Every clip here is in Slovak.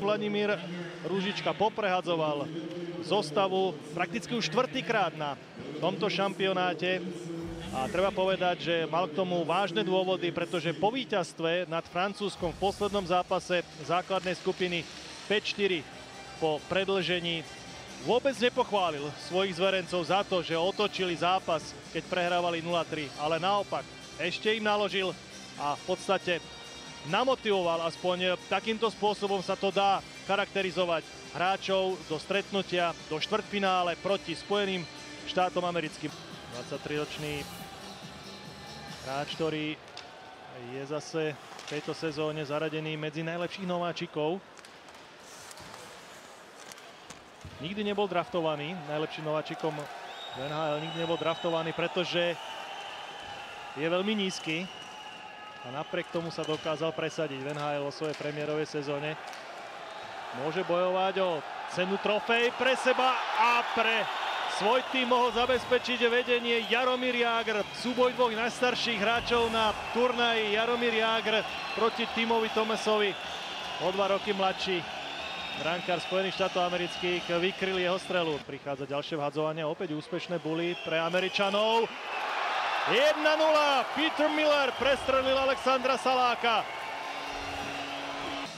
Vladimír Ružička poprehadzoval zostavu prakticky už štvrtýkrát na tomto šampionáte. A treba povedať, že mal k tomu vážne dôvody, pretože po víťazstve nad Francúzskom v poslednom zápase základnej skupiny 5-4 po predĺžení vôbec nepochválil svojich zverencov za to, že otočili zápas, keď prehrávali 0-3, ale naopak ešte im naložil a v podstate namotivoval, aspoň takýmto spôsobom sa to dá charakterizovať, hráčov do stretnutia do štvrťfinále proti Spojeným štátom americkým. 23-ročný hráč, ktorý je zase v tejto sezóne zaradený medzi najlepších nováčikov. Nikdy nebol draftovaný, najlepším nováčikom v NHL nikdy nebol draftovaný, pretože je veľmi nízky a napriek tomu sa dokázal presadiť v NHL vo svojej premiérovej sezóne. Môže bojovať o cenu trofej pre seba a pre svoj tým mohol zabezpečiť vedenie Jaromír Jágr. Súboj dvoch najstarších hráčov na turnaji. Jaromír Jágr proti Timovi Thomasovi, o 2 roky mladší. Brankár Spojených štátov amerických vykryl jeho strelu. Prichádza ďalšie vhadzovanie, opäť úspešné buly pre Američanov. 1-0, Peter Miller prestrelil Alexandra Saláka.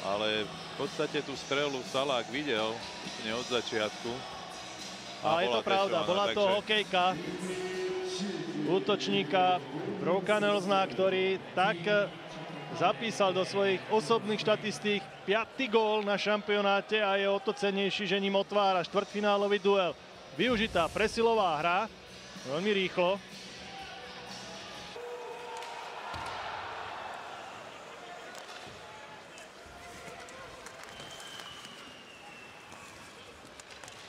Ale v podstate tú strelu Salák videl úplne od začiatku. A je to pravda, bola to hokejka útočníka Broka Nelsona, ktorý tak zapísal do svojich osobných štatistík 5. gól na šampionáte a je o to cennejší, že ním otvára štvrťfinálový duel. Využitá presilová hra, veľmi rýchlo.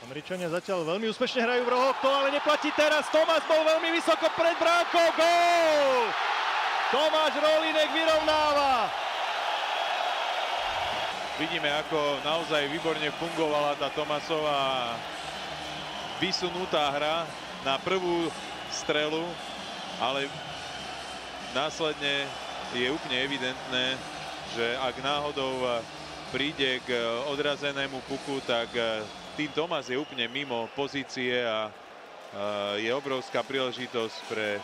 Američania zatiaľ veľmi úspešne hrajú v rohoch, to ale neplatí teraz. Tomáš bol veľmi vysoko pred bránkou. Gól! Tomáš Rolínek vyrovnáva. Vidíme, ako naozaj výborne fungovala tá Tomasová vysunutá hra na prvú strelu, ale následne je úplne evidentné, že ak náhodou príde k odrazenému puku, tak tým Tomas je úplne mimo pozície a je obrovská príležitosť pre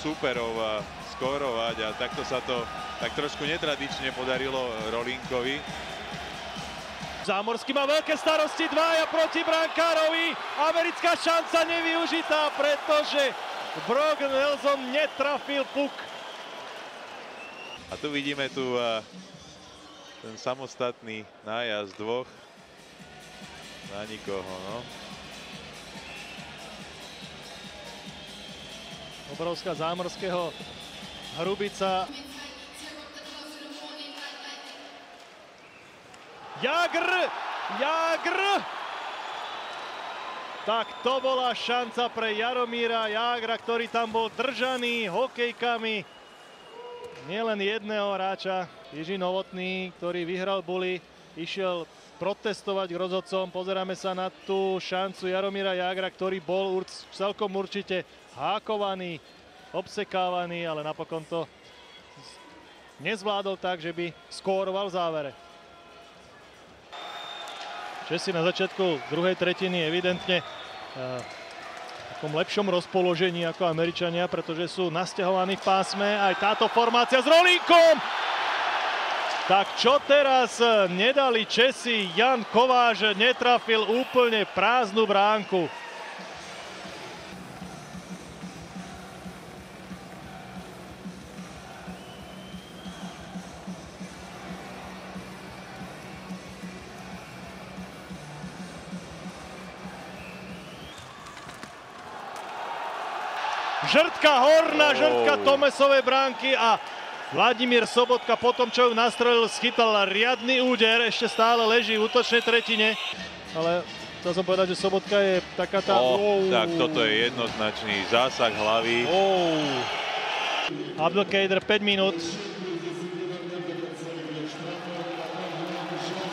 súperov skórovať a takto sa to tak trošku netradične podarilo Rolínkovi. Zámorský má veľké starosti, dvaja proti brankárovi. Americká šanca nevyužitá, pretože Brock Nelson netrafil puk. A tu vidíme ten samostatný nájazd dvoch. Na nikoho, no. Obrovská Zámorského hrubica. Jágr! Jágr! Tak to bola šanca pre Jaromíra Jágra, ktorý tam bol držaný hokejkami nielen jedného hráča. Jiří Novotný, ktorý vyhral buly, išiel protestovať k rozhodcom. Pozeráme sa na tú šancu Jaromíra Jágra, ktorý bol celkom určite hákovaný, obsekávaný, ale napokon to nezvládol tak, že by skóroval v závere. Česi na začiatku druhej tretiny evidentne v takom lepšom rozpoložení ako Američania, pretože sú nasťahovaní v pásme. Aj táto formácia s Rolínkom! Tak čo teraz nedali Česi? Jan Kováč netrafil úplne prázdnu bránku. Žrtka horná, žrtka Tomasovej bránky a Vladimír Sobotka po tom, čo ju nastrelil, schytal riadny úder, ešte stále leží v útočnej tretine. Ale chcel som povedať, že Sobotka je taká tá... Tak toto je jednoznačný zásah hlavy. Abdelkader 5 minút.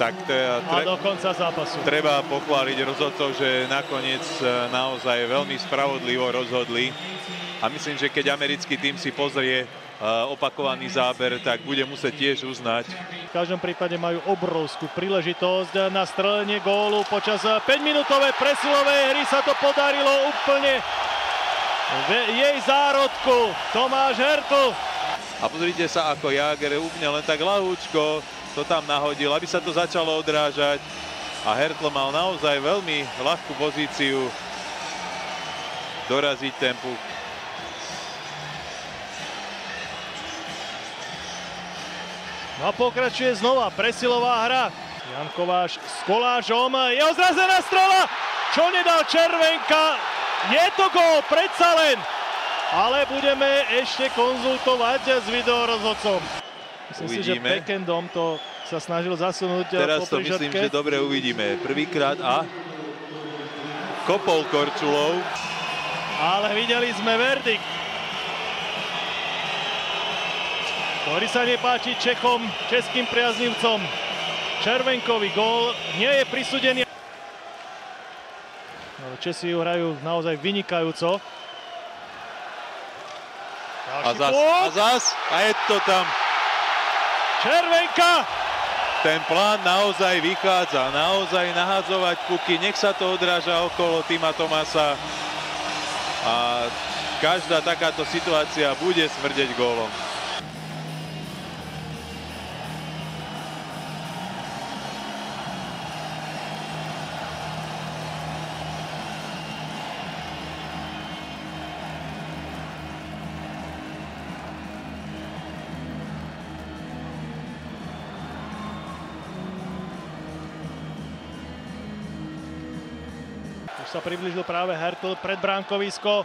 Tak a do konca zápasu. Treba pochváliť rozhodcov, že nakoniec naozaj veľmi spravodlivo rozhodli. A myslím, že keď americký tým si pozrie opakovaný záber, tak bude musieť tiež uznať. V každom prípade majú obrovskú príležitosť na strelenie gólu. Počas 5-minútovej presilovej hry sa to podarilo úplne v jej zárodku. Tomáš Hertl. A pozrite sa, ako Jáger úplne len tak ľahúčko to tam nahodil, aby sa to začalo odrážať. A Hertl mal naozaj veľmi ľahkú pozíciu doraziť ten puk. No a pokračuje znova presilová hra. Jan Kováš s Kolážom. Je ozrazená strela. Čo nedal Červenka? Je to gól, predsa len. Ale budeme ešte konzultovať s videorozhodcom. Myslím si, že Pekendom to sa snažil zasunúť. Teraz to myslím, že dobre uvidíme. Prvýkrát a kopol Korčulov. Ale videli sme verdikt, ktorý sa nepáči Čechom, českým priaznivcom. Červenkový gól nie je prisúdený. Česi ju hrajú naozaj vynikajúco. A zas, a je to tam. Červenka! Ten plán naozaj vychádza, naozaj nahádzovať puky, nech sa to odráža okolo Tima Thomasa. A každá takáto situácia bude smrdeť gólom. Už sa priblížil práve Hertl pred bránkovisko.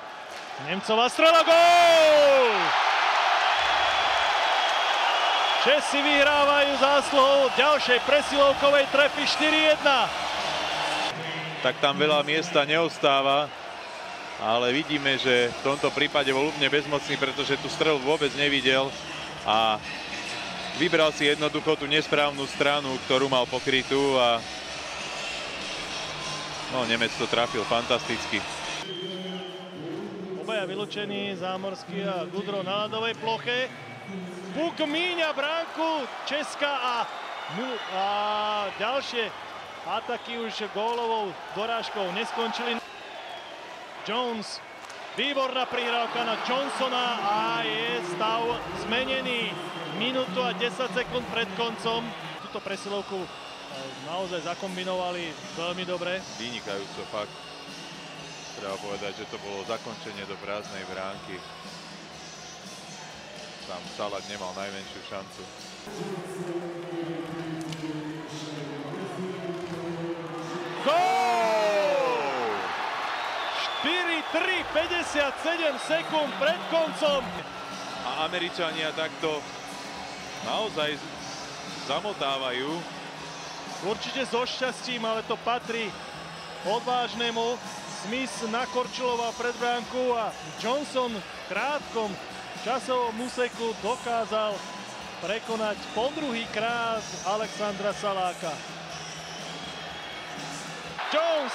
Nemcová strela, gól! Česi vyhrávajú zásluhou ďalšej presilovkovej trefy 4-1. Tak tam veľa miesta neostáva, ale vidíme, že v tomto prípade bol úplne bezmocný, pretože tú strelu vôbec nevidel a vybral si jednoducho tú nesprávnu stranu, ktorú mal pokrytú a Nemec to trafil fantasticky. Obaja vylúčení, Zámorský a Gudro na ľadovej ploche. Puk míňa bránku Česka a ďalšie ataky už gólovou dorážkou neskončili. Jones, výborná prihrávka na Johnsona a je stav zmenený. Minútu a 10 sekúnd pred koncom. Túto presilovku naozaj zakombinovali veľmi dobre. Vynikajúco, fakt. Treba povedať, že to bolo zakončenie do prázdnej bránky. Sám Salak nemal najmenšiu šancu. Gól! 4-3, 57 sekúnd pred koncom. A Američania takto naozaj zamotávajú. Určite so šťastím, ale to patrí odvážnemu. Smith na Korčulova pred bránku a Johnson v krátkom časovom úseku dokázal prekonať po druhýkrát Alexandra Saláka. Jones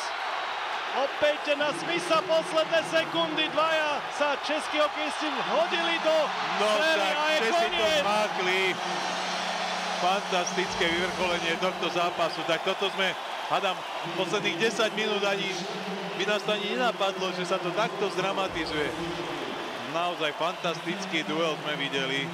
opäť na Smitha, posledné sekundy, dvaja sa českí hokejisti hodili do strely a je koniec. Fantastické vyvrcholenie tohto zápasu. Tak toto sme, hádam, posledných 10 minút by nás to ani nenapadlo, že sa to takto zdramatizuje. Naozaj fantastický duel sme videli.